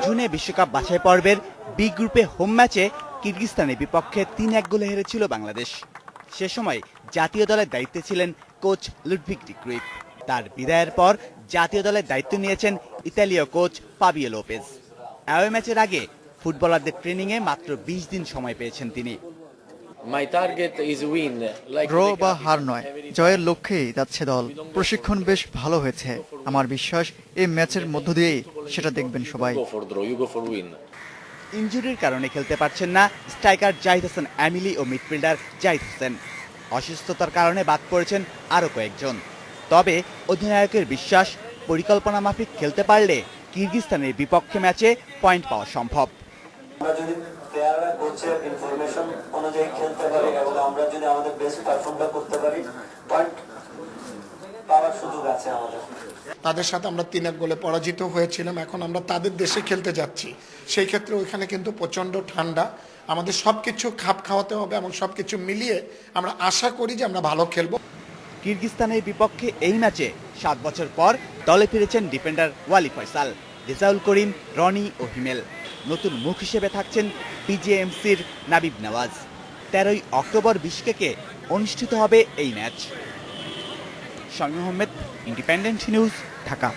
জুনে বিশ্বকাপ বাছাই পর্বের বি গ্রুপে হোম ম্যাচে কিরগিজস্তানের বিপক্ষে ৩-১ গোলে হেরেছিল বাংলাদেশ। সে সময় জাতীয় দলের দায়িত্বে ছিলেন কোচ লুডভিগ ডি ক্রুইফ। তার বিদায়ের পর জাতীয় দলের দায়িত্ব নিয়েছেন ইতালীয় কোচ ফাবিও লোপেজ। অ্যাওয়ে ম্যাচের আগে ফুটবলারদের ট্রেনিংয়ে মাত্র ২০ দিন সময় পেয়েছেন তিনি। ড্র বা হার নয়, জয়ের লক্ষ্যেই যাচ্ছে দল। প্রশিক্ষণ বেশ ভালো হয়েছে। আমার বিশ্বাস এই ম্যাচের মধ্য দিয়েই সেটা দেখবেন সবাই। ইনজুরির কারণে খেলতে পারছেন না স্ট্রাইকার জাহিদ হাসান এমিলি ও মিডফিল্ডার জাহিদ হোসেন। অসুস্থতার কারণে বাদ পড়েছেন আরও কয়েকজন। তবে অধিনায়কের বিশ্বাস, পরিকল্পনা মাফিক খেলতে পারলে কিরগিজস্তানের বিপক্ষে ম্যাচে পয়েন্ট পাওয়া সম্ভব। আমরা যদি প্লেয়াররা কোচের ইনফরমেশন অনুযায়ী খেলতে পারি এবং আমরা যদি আমাদের বেস্ট পারফর্মটা করতে পারি, পয়েন্ট পাওয়ার সুযোগ আছে আমাদের। তাদের সাথে আমরা ৩-১ গোলে পরাজিত হয়েছিলাম। এখন আমরা তাদের দেশে খেলতে যাচ্ছি। সেই ক্ষেত্রে ওইখানে কিন্তু প্রচণ্ড ঠান্ডা। আমাদের সব কিছু খাপ খাওয়াতে হবে এবং সব কিছু মিলিয়ে আমরা আশা করি যে আমরা ভালো খেলবো। কিরগিজস্তানের বিপক্ষে এই ম্যাচে ৭ বছর পর দলে ফিরেছেন ডিফেন্ডার ওয়ালি ফয়সাল, রেজাউল করিম, রনি ও হিমেল। নতুন মুখ হিসেবে থাকছেন বিজেএমসির নাবিব নওয়াজ। ১৩ই অক্টোবর বিশকেকে অনুষ্ঠিত হবে এই match. Shamim Ahmed, independent news, Dhaka.